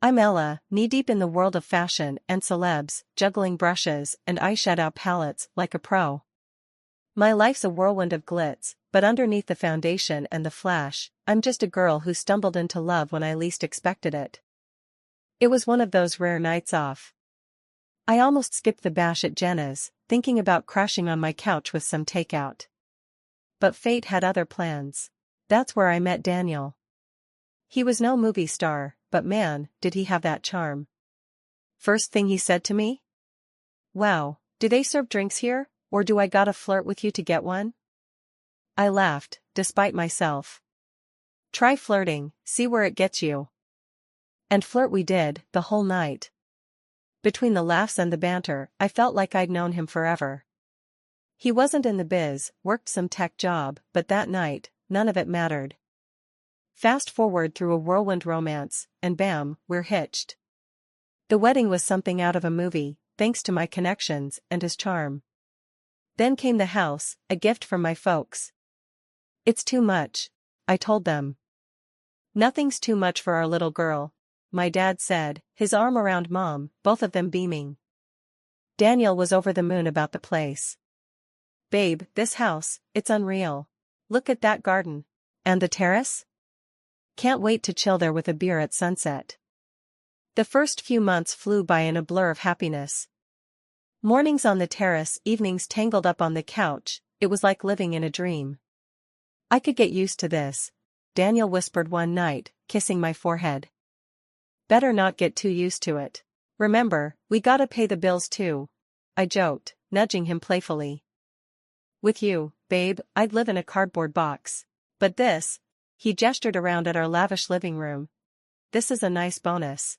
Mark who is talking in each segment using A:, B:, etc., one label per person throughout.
A: I'm Ella, knee-deep in the world of fashion and celebs, juggling brushes and eyeshadow palettes like a pro. My life's a whirlwind of glitz, but underneath the foundation and the flash, I'm just a girl who stumbled into love when I least expected it. It was one of those rare nights off. I almost skipped the bash at Jenna's, thinking about crashing on my couch with some takeout. But fate had other plans. That's where I met Daniel. He was no movie star, but man, did he have that charm. First thing he said to me? "Wow, do they serve drinks here, or do I gotta flirt with you to get one?" I laughed, despite myself. Try flirting, see where it gets you. And flirt we did, the whole night. Between the laughs and the banter, I felt like I'd known him forever. He wasn't in the biz, worked some tech job, but that night, none of it mattered. Fast forward through a whirlwind romance, and bam, we're hitched. The wedding was something out of a movie, thanks to my connections and his charm. Then came the house, a gift from my folks. "It's too much," I told them. "Nothing's too much for our little girl," my dad said, his arm around Mom, both of them beaming. Daniel was over the moon about the place. "Babe, this house, it's unreal. Look at that garden. And the terrace? Can't wait to chill there with a beer at sunset." The first few months flew by in a blur of happiness. Mornings on the terrace, evenings tangled up on the couch, it was like living in a dream. "I could get used to this," Daniel whispered one night, kissing my forehead. "Better not get too used to it. Remember, we gotta pay the bills too," I joked, nudging him playfully. "With you, babe, I'd live in a cardboard box. But this," he gestured around at our lavish living room, "this is a nice bonus."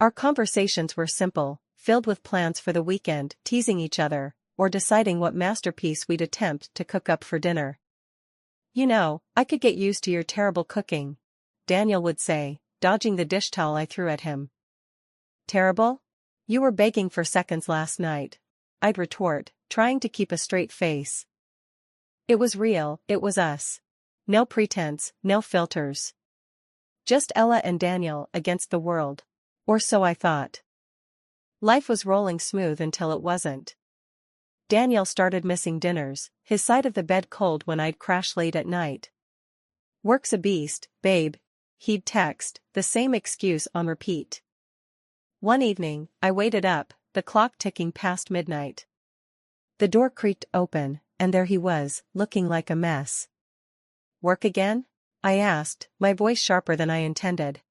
A: Our conversations were simple, filled with plans for the weekend, teasing each other, or deciding what masterpiece we'd attempt to cook up for dinner. "You know, I could get used to your terrible cooking," Daniel would say, dodging the dish towel I threw at him. "Terrible? You were begging for seconds last night," I'd retort, trying to keep a straight face. It was real, it was us. No pretense, no filters. Just Ella and Daniel against the world. Or so I thought. Life was rolling smooth until it wasn't. Daniel started missing dinners, his side of the bed cold when I'd crash late at night. "Work's a beast, babe," he'd text, the same excuse on repeat. One evening, I waited up, the clock ticking past midnight. The door creaked open, and there he was, looking like a mess. "Work again?" I asked, my voice sharper than I intended.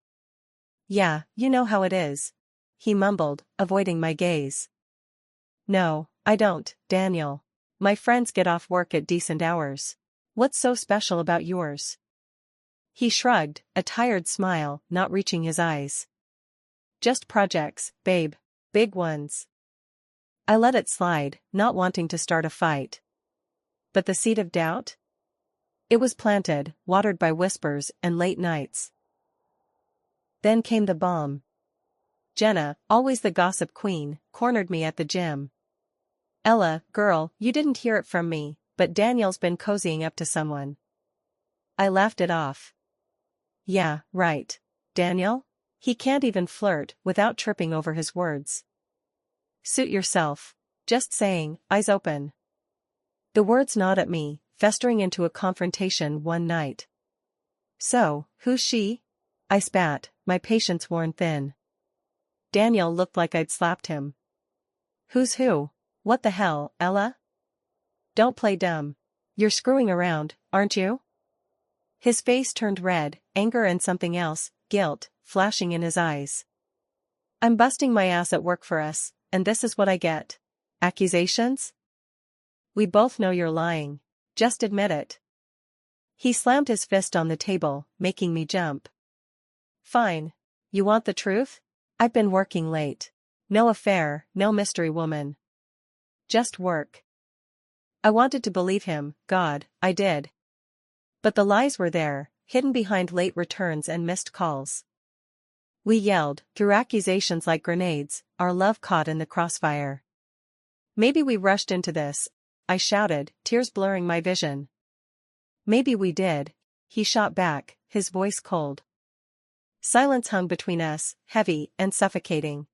A: "Yeah, you know how it is," he mumbled, avoiding my gaze. "No, I don't, Daniel. My friends get off work at decent hours. What's so special about yours?" He shrugged, a tired smile not reaching his eyes. "Just projects, babe. Big ones." I let it slide, not wanting to start a fight. But the seed of doubt? It was planted, watered by whispers and late nights. Then came the bomb. Jenna, always the gossip queen, cornered me at the gym. "Ella, girl, you didn't hear it from me, but Daniel's been cozying up to someone." I laughed it off. "Yeah, right. Daniel? He can't even flirt without tripping over his words." "Suit yourself. Just saying, eyes open." The words gnawed at me, festering into a confrontation one night. "So, who's she?" I spat, my patience worn thin. Daniel looked like I'd slapped him. "Who's who? What the hell, Ella? Don't play dumb. You're screwing around, aren't you?" His face turned red, anger and something else, guilt, flashing in his eyes. "I'm busting my ass at work for us, and this is what I get. Accusations? We both know you're lying. Just admit it." He slammed his fist on the table, making me jump. "Fine. You want the truth? I've been working late. No affair, no mystery woman. Just work." I wanted to believe him, God, I did. But the lies were there, hidden behind late returns and missed calls. We yelled, threw accusations like grenades, our love caught in the crossfire. "Maybe we rushed into this," I shouted, tears blurring my vision. "Maybe we did," he shot back, his voice cold. Silence hung between us, heavy and suffocating.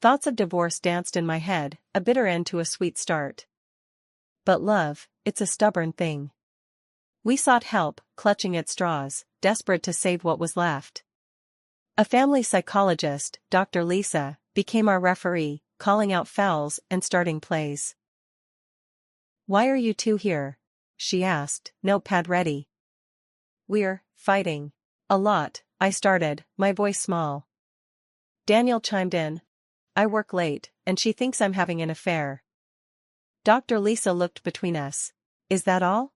A: Thoughts of divorce danced in my head, a bitter end to a sweet start. But love, it's a stubborn thing. We sought help, clutching at straws, desperate to save what was left. A family psychologist, Dr. Lisa, became our referee, calling out fouls and starting plays. "Why are you two here?" she asked, notepad ready. "We're fighting. A lot," I started, my voice small. Daniel chimed in. "I work late, and she thinks I'm having an affair." Dr. Lisa looked between us. "Is that all?"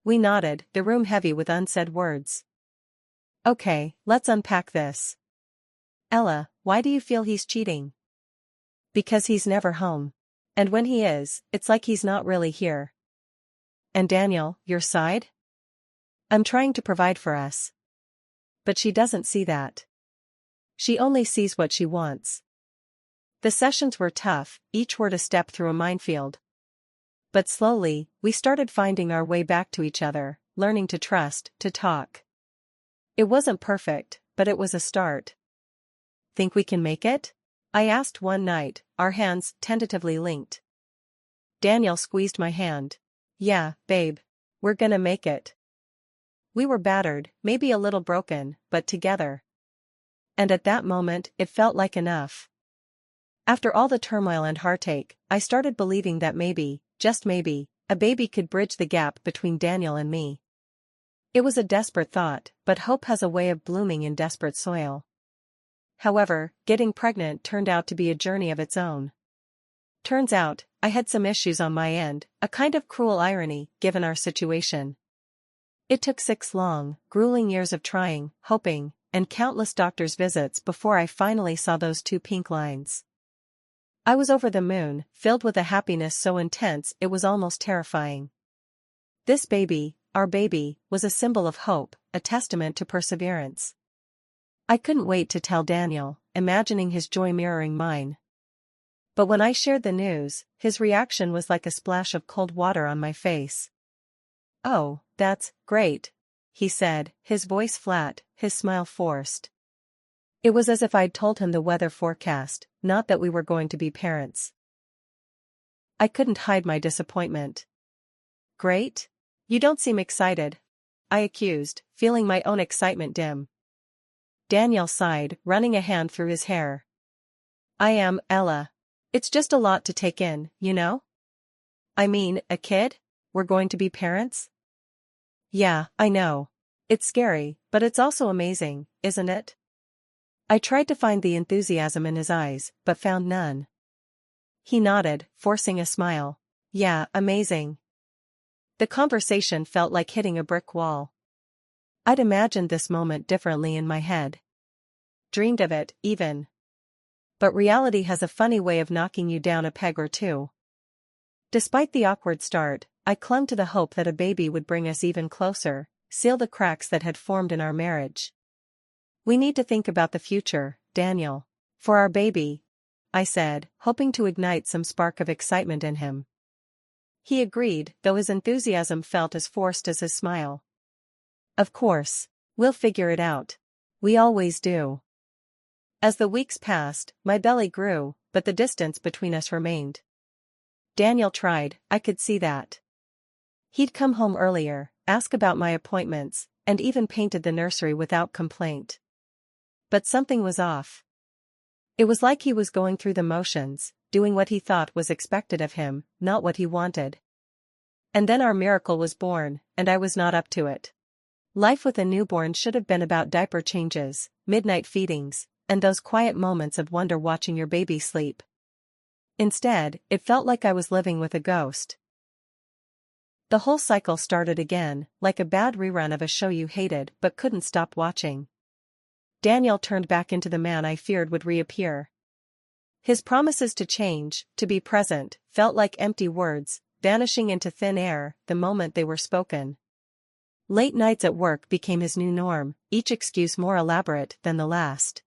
A: We nodded, the room heavy with unsaid words. "Okay, let's unpack this. Ella, why do you feel he's cheating?" "Because he's never home. And when he is, it's like he's not really here." "And Daniel, your side?" "I'm trying to provide for us." But she doesn't see that. She only sees what she wants. The sessions were tough, each word a step through a minefield. But slowly, we started finding our way back to each other, learning to trust, to talk. It wasn't perfect, but it was a start. "Think we can make it?" I asked one night, our hands tentatively linked. Daniel squeezed my hand. "Yeah, babe. We're gonna make it." We were battered, maybe a little broken, but together. And at that moment, it felt like enough. After all the turmoil and heartache, I started believing that maybe, just maybe, a baby could bridge the gap between Daniel and me. It was a desperate thought, but hope has a way of blooming in desperate soil. However, getting pregnant turned out to be a journey of its own. Turns out, I had some issues on my end, a kind of cruel irony, given our situation. It took 6 long, grueling years of trying, hoping, and countless doctor's visits before I finally saw those 2 pink lines. I was over the moon, filled with a happiness so intense it was almost terrifying. This baby, our baby, was a symbol of hope, a testament to perseverance. I couldn't wait to tell Daniel, imagining his joy mirroring mine. But when I shared the news, his reaction was like a splash of cold water on my face. "Oh, that's great," he said, his voice flat, his smile forced. It was as if I'd told him the weather forecast, not that we were going to be parents. I couldn't hide my disappointment. "Great? You don't seem excited," I accused, feeling my own excitement dim. Daniel sighed, running a hand through his hair. "I am, Ella. It's just a lot to take in, you know? I mean, a kid? We're going to be parents?" "Yeah, I know. It's scary, but it's also amazing, isn't it?" I tried to find the enthusiasm in his eyes, but found none. He nodded, forcing a smile. "Yeah, amazing." The conversation felt like hitting a brick wall. I'd imagined this moment differently in my head. Dreamed of it, even. But reality has a funny way of knocking you down a peg or two. Despite the awkward start, I clung to the hope that a baby would bring us even closer, seal the cracks that had formed in our marriage. "We need to think about the future, Daniel. For our baby," I said, hoping to ignite some spark of excitement in him. He agreed, though his enthusiasm felt as forced as his smile. "Of course. We'll figure it out. We always do." As the weeks passed, my belly grew, but the distance between us remained. Daniel tried, I could see that. He'd come home earlier, ask about my appointments, and even painted the nursery without complaint. But something was off. It was like he was going through the motions, doing what he thought was expected of him, not what he wanted. And then our miracle was born, and I was not up to it. Life with a newborn should have been about diaper changes, midnight feedings, and those quiet moments of wonder watching your baby sleep. Instead, it felt like I was living with a ghost. The whole cycle started again, like a bad rerun of a show you hated but couldn't stop watching. Daniel turned back into the man I feared would reappear. His promises to change, to be present, felt like empty words, vanishing into thin air the moment they were spoken. Late nights at work became his new norm, each excuse more elaborate than the last.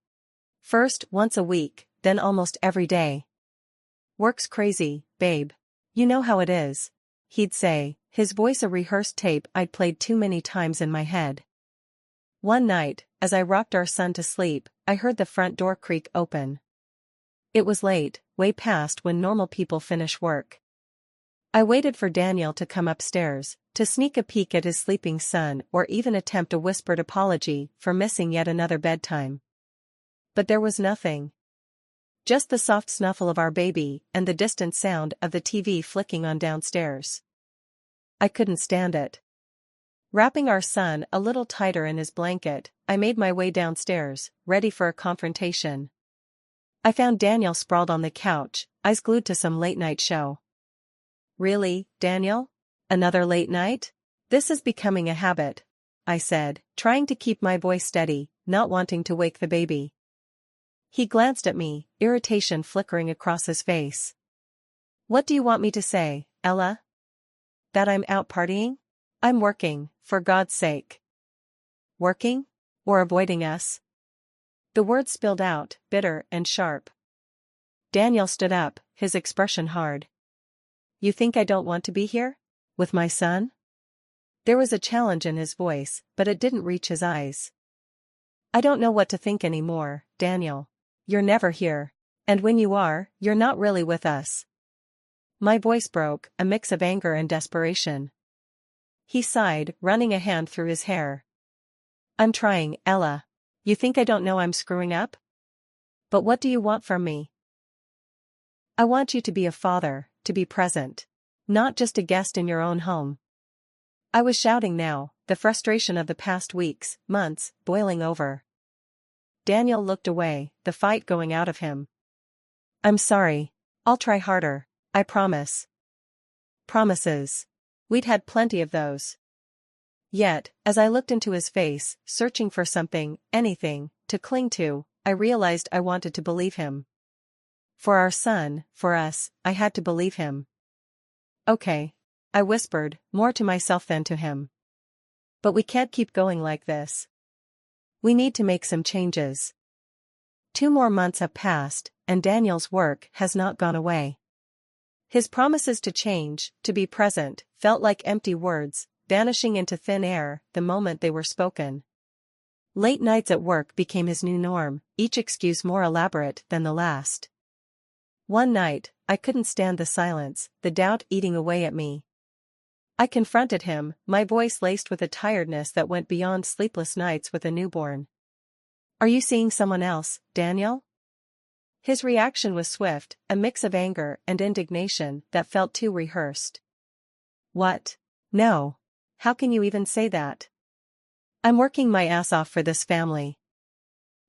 A: First, once a week, then almost every day. "Work's crazy, babe. You know how it is," he'd say, his voice a rehearsed tape I'd played too many times in my head. One night, as I rocked our son to sleep, I heard the front door creak open. It was late, way past when normal people finish work. I waited for Daniel to come upstairs, to sneak a peek at his sleeping son or even attempt a whispered apology for missing yet another bedtime. But there was nothing. Just the soft snuffle of our baby and the distant sound of the TV flicking on downstairs. I couldn't stand it. Wrapping our son a little tighter in his blanket, I made my way downstairs, ready for a confrontation. I found Daniel sprawled on the couch, eyes glued to some late-night show. "Really, Daniel? Another late night? This is becoming a habit," I said, trying to keep my voice steady, not wanting to wake the baby. He glanced at me, irritation flickering across his face. "What do you want me to say, Ella? That I'm out partying? I'm working, for God's sake." "Working? Or avoiding us?" The words spilled out, bitter and sharp. Daniel stood up, his expression hard. "You think I don't want to be here? With my son?" There was a challenge in his voice, but it didn't reach his eyes. "I don't know what to think anymore, Daniel. You're never here. And when you are, you're not really with us." My voice broke, a mix of anger and desperation. He sighed, running a hand through his hair. "I'm trying, Ella. You think I don't know I'm screwing up? But what do you want from me?" "I want you to be a father, to be present. Not just a guest in your own home." I was shouting now, the frustration of the past weeks, months, boiling over. Daniel looked away, the fight going out of him. "I'm sorry. I'll try harder, I promise." Promises. We'd had plenty of those. Yet, as I looked into his face, searching for something, anything, to cling to, I realized I wanted to believe him. For our son, for us, I had to believe him. "Okay," I whispered, more to myself than to him. "But we can't keep going like this. We need to make some changes." 2 more months have passed, and Daniel's work has not gone away. His promises to change, to be present, felt like empty words, vanishing into thin air the moment they were spoken. Late nights at work became his new norm, each excuse more elaborate than the last. One night, I couldn't stand the silence, the doubt eating away at me. I confronted him, my voice laced with a tiredness that went beyond sleepless nights with a newborn. "Are you seeing someone else, Daniel?" His reaction was swift, a mix of anger and indignation that felt too rehearsed. "What? No. How can you even say that? I'm working my ass off for this family."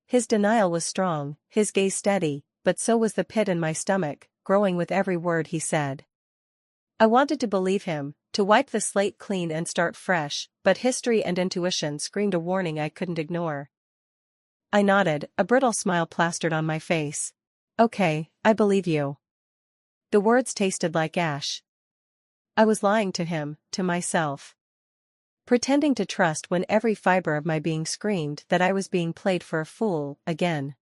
A: His denial was strong, his gaze steady, but so was the pit in my stomach, growing with every word he said. I wanted to believe him, to wipe the slate clean and start fresh, but history and intuition screamed a warning I couldn't ignore. I nodded, a brittle smile plastered on my face. "Okay, I believe you." The words tasted like ash. I was lying to him, to myself. Pretending to trust when every fiber of my being screamed that I was being played for a fool, again.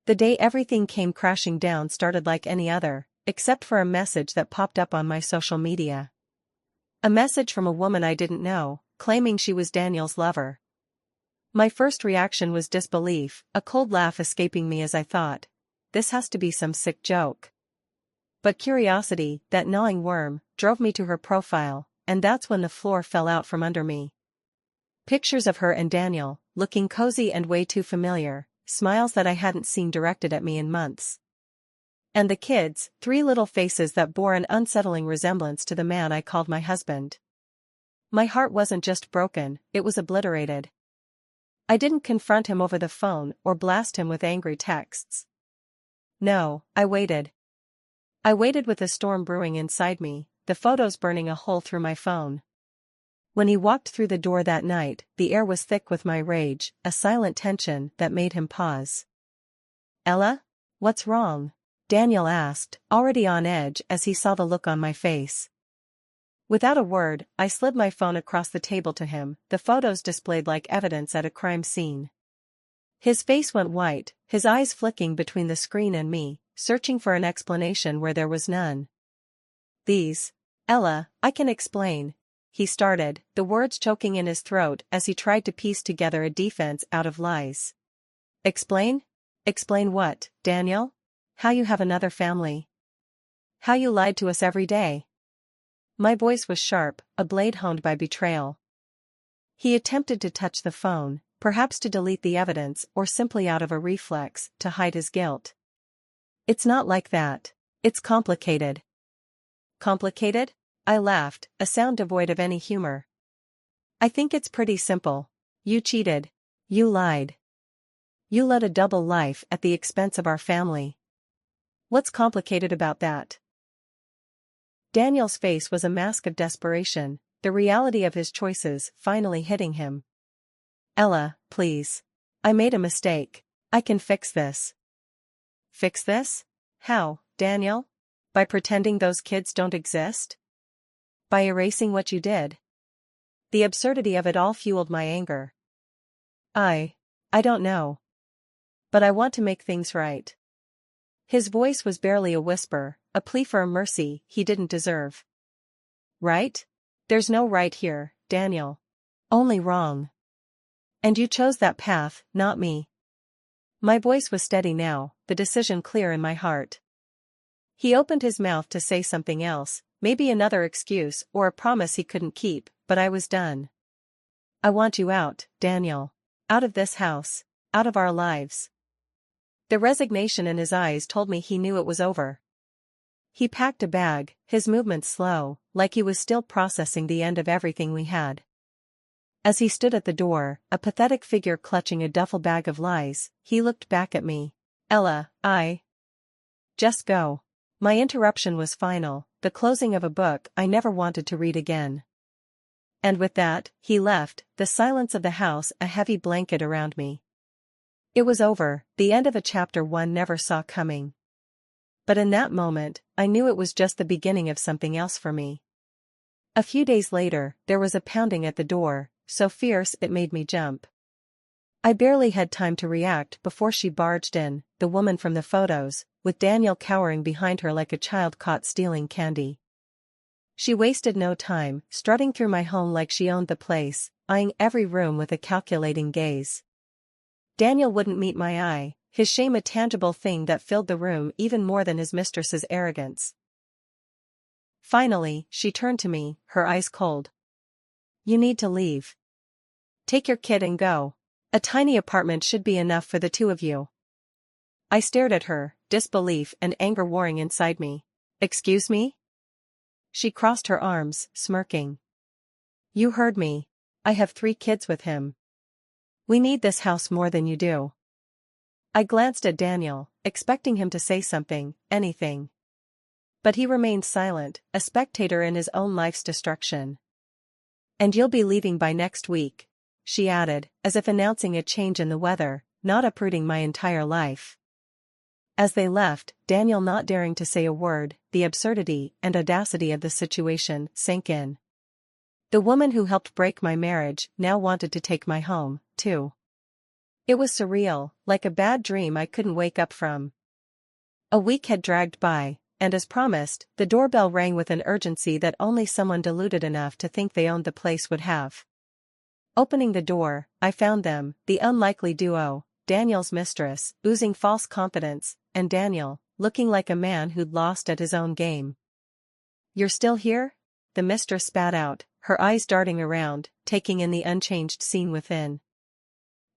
A: The day everything came crashing down started like any other, except for a message that popped up on my social media. A message from a woman I didn't know, claiming she was Daniel's lover. My first reaction was disbelief, a cold laugh escaping me as I thought, this has to be some sick joke. But curiosity, that gnawing worm, drove me to her profile, and that's when the floor fell out from under me. Pictures of her and Daniel, looking cozy and way too familiar, smiles that I hadn't seen directed at me in months. And the kids, 3 little faces that bore an unsettling resemblance to the man I called my husband. My heart wasn't just broken, it was obliterated. I didn't confront him over the phone or blast him with angry texts. No, I waited. I waited with a storm brewing inside me, the photos burning a hole through my phone. When he walked through the door that night, the air was thick with my rage, a silent tension that made him pause. "Ella? What's wrong?" Daniel asked, already on edge as he saw the look on my face. Without a word, I slid my phone across the table to him, the photos displayed like evidence at a crime scene. His face went white, his eyes flicking between the screen and me, searching for an explanation where there was none. "These. Ella, I can explain," he started, the words choking in his throat as he tried to piece together a defense out of lies. Explain? Explain what, Daniel? How you have another family? How you lied to us every day? My voice was sharp, a blade honed by betrayal. He attempted to touch the phone, perhaps to delete the evidence or simply out of a reflex to hide his guilt. It's not like that. It's complicated. Complicated? I laughed, a sound devoid of any humor. I think it's pretty simple. You cheated. You lied. You led a double life at the expense of our family. What's complicated about that? Daniel's face was a mask of desperation, the reality of his choices finally hitting him. Ella, please. I made a mistake. I can fix this. Fix this? How, Daniel? By pretending those kids don't exist? By erasing what you did? The absurdity of it all fueled my anger. I don't know. But I want to make things right. His voice was barely a whisper, a plea for a mercy he didn't deserve. Right? There's no right here, Daniel. Only wrong. And you chose that path, not me. My voice was steady now, the decision clear in my heart. He opened his mouth to say something else, maybe another excuse or a promise he couldn't keep, but I was done. I want you out, Daniel. Out of this house. Out of our lives. The resignation in his eyes told me he knew it was over. He packed a bag, his movements slow, like he was still processing the end of everything we had. As he stood at the door, a pathetic figure clutching a duffel bag of lies, he looked back at me. Ella, just go. My interruption was final, the closing of a book I never wanted to read again. And with that, he left, the silence of the house a heavy blanket around me. It was over, the end of a chapter one never saw coming. But in that moment, I knew it was just the beginning of something else for me. A few days later, there was a pounding at the door, so fierce it made me jump. I barely had time to react before she barged in, the woman from the photos, with Daniel cowering behind her like a child caught stealing candy. She wasted no time, strutting through my home like she owned the place, eyeing every room with a calculating gaze. Daniel wouldn't meet my eye, his shame a tangible thing that filled the room even more than his mistress's arrogance. Finally, she turned to me, her eyes cold. You need to leave. Take your kid and go. A tiny apartment should be enough for the two of you. I stared at her, disbelief and anger warring inside me. Excuse me? She crossed her arms, smirking. You heard me. I have 3 kids with him. We need this house more than you do. I glanced at Daniel, expecting him to say something, anything. But he remained silent, a spectator in his own life's destruction. And you'll be leaving by next week, she added, as if announcing a change in the weather, not uprooting my entire life. As they left, Daniel not daring to say a word, the absurdity and audacity of the situation sank in. The woman who helped break my marriage now wanted to take my home, too. It was surreal, like a bad dream I couldn't wake up from. A week had dragged by, and as promised, the doorbell rang with an urgency that only someone deluded enough to think they owned the place would have. Opening the door, I found them, the unlikely duo, Daniel's mistress, oozing false confidence, and Daniel, looking like a man who'd lost at his own game. You're still here? The mistress spat out, her eyes darting around, taking in the unchanged scene within.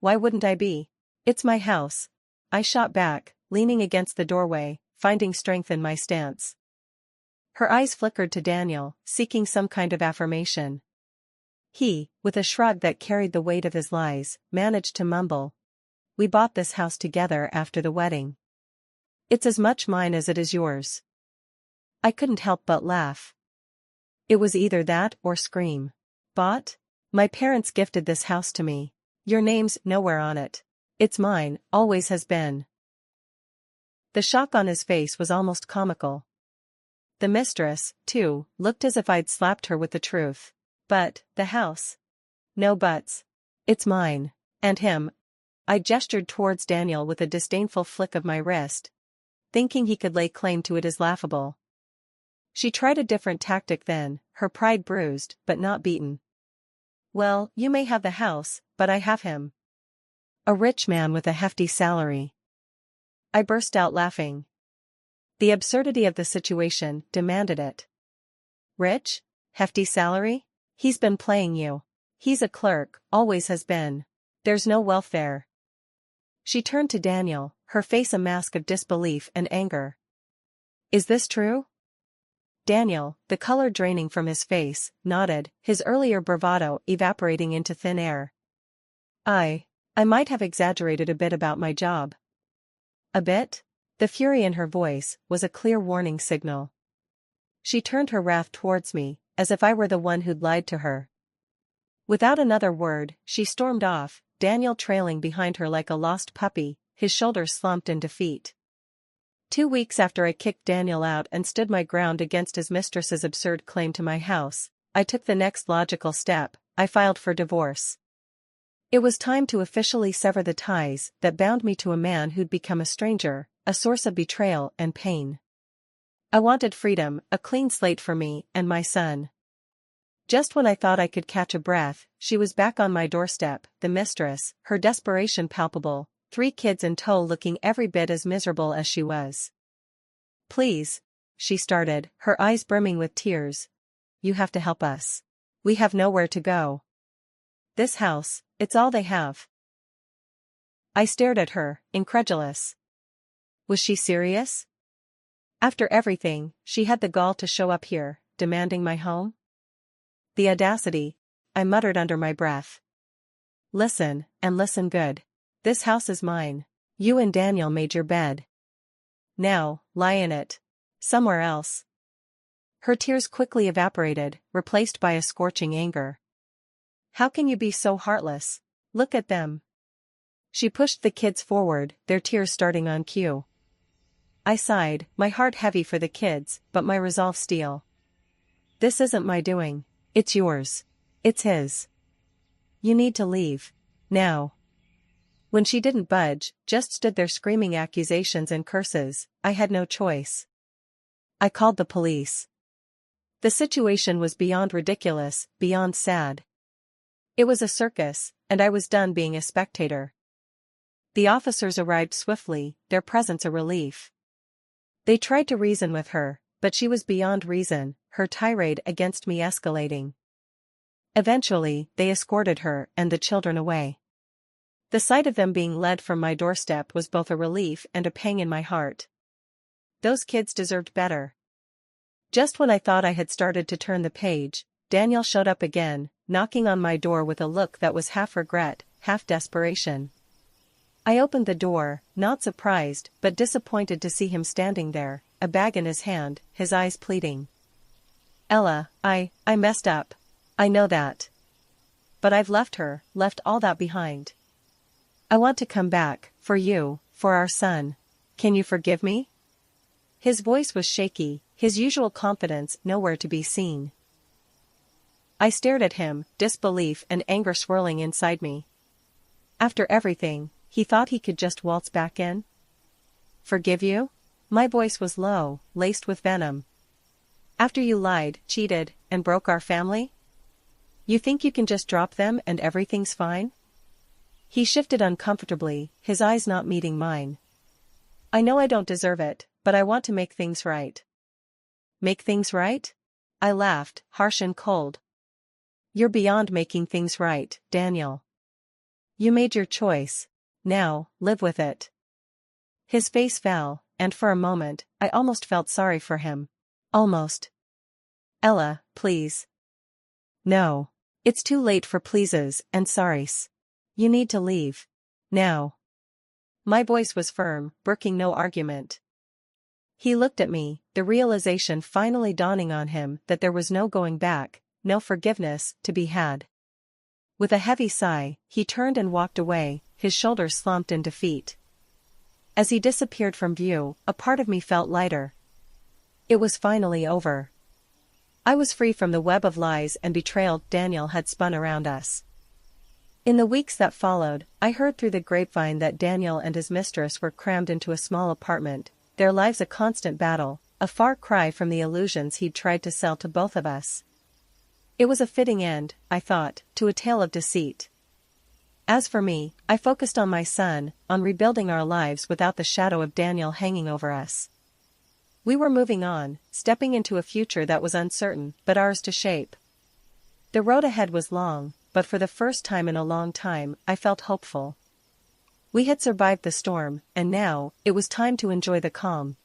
A: Why wouldn't I be? It's my house. I shot back, leaning against the doorway, finding strength in my stance. Her eyes flickered to Daniel, seeking some kind of affirmation. He, with a shrug that carried the weight of his lies, managed to mumble. We bought this house together after the wedding. It's as much mine as it is yours. I couldn't help but laugh. It was either that or scream. Bought? My parents gifted this house to me. Your name's nowhere on it. It's mine, always has been. The shock on his face was almost comical. The mistress, too, looked as if I'd slapped her with the truth. But, the house? No buts. It's mine. And him. I gestured towards Daniel with a disdainful flick of my wrist. Thinking he could lay claim to it is laughable. She tried a different tactic then, her pride bruised, but not beaten. Well, you may have the house, but I have him. A rich man with a hefty salary. I burst out laughing. The absurdity of the situation demanded it. Rich? Hefty salary? He's been playing you. He's a clerk, always has been. There's no wealth there. She turned to Daniel, her face a mask of disbelief and anger. Is this true? Daniel, the color draining from his face, nodded, his earlier bravado evaporating into thin air. I might have exaggerated a bit about my job. A bit? The fury in her voice was a clear warning signal. She turned her wrath towards me, as if I were the one who'd lied to her. Without another word, she stormed off, Daniel trailing behind her like a lost puppy, his shoulders slumped in defeat. 2 weeks after I kicked Daniel out and stood my ground against his mistress's absurd claim to my house, I took the next logical step. I filed for divorce. It was time to officially sever the ties that bound me to a man who'd become a stranger, a source of betrayal and pain. I wanted freedom, a clean slate for me and my son. Just when I thought I could catch a breath, she was back on my doorstep, the mistress, her desperation palpable, 3 kids in tow looking every bit as miserable as she was. Please, she started, her eyes brimming with tears. You have to help us. We have nowhere to go. This house, it's all they have. I stared at her, incredulous. Was she serious? After everything, she had the gall to show up here, demanding my home? The audacity, I muttered under my breath. Listen, and listen good. This house is mine. You and Daniel made your bed. Now, lie in it. Somewhere else. Her tears quickly evaporated, replaced by a scorching anger. How can you be so heartless? Look at them. She pushed the kids forward, their tears starting on cue. I sighed, my heart heavy for the kids, but my resolve steel. This isn't my doing. It's yours. It's his. You need to leave. Now. When she didn't budge, just stood there screaming accusations and curses, I had no choice. I called the police. The situation was beyond ridiculous, beyond sad. It was a circus, and I was done being a spectator. The officers arrived swiftly, their presence a relief. They tried to reason with her, but she was beyond reason, her tirade against me escalating. Eventually, they escorted her and the children away. The sight of them being led from my doorstep was both a relief and a pang in my heart. Those kids deserved better. Just when I thought I had started to turn the page, Daniel showed up again, knocking on my door with a look that was half regret, half desperation. I opened the door, not surprised but disappointed to see him standing there, a bag in his hand, his eyes pleading. Ella, I messed up. I know that. But I've left her, left all that behind. I want to come back, for you, for our son. Can you forgive me? His voice was shaky, his usual confidence nowhere to be seen. I stared at him, disbelief and anger swirling inside me. After everything, he thought he could just waltz back in? Forgive you? My voice was low, laced with venom. After you lied, cheated, and broke our family? You think you can just drop them and everything's fine? He shifted uncomfortably, his eyes not meeting mine. I know I don't deserve it, but I want to make things right. Make things right? I laughed, harsh and cold. You're beyond making things right, Daniel. You made your choice. Now, live with it. His face fell, and for a moment, I almost felt sorry for him. Almost. Ella, please. No. It's too late for pleases and sorries. You need to leave. Now. My voice was firm, brooking no argument. He looked at me, the realization finally dawning on him that there was no going back, no forgiveness to be had. With a heavy sigh, he turned and walked away, his shoulders slumped in defeat. As he disappeared from view, a part of me felt lighter. It was finally over. I was free from the web of lies and betrayal Daniel had spun around us. In the weeks that followed, I heard through the grapevine that Daniel and his mistress were crammed into a small apartment, their lives a constant battle, a far cry from the illusions he'd tried to sell to both of us. It was a fitting end, I thought, to a tale of deceit. As for me, I focused on my son, on rebuilding our lives without the shadow of Daniel hanging over us. We were moving on, stepping into a future that was uncertain, but ours to shape. The road ahead was long, but for the first time in a long time, I felt hopeful. We had survived the storm, and now, it was time to enjoy the calm,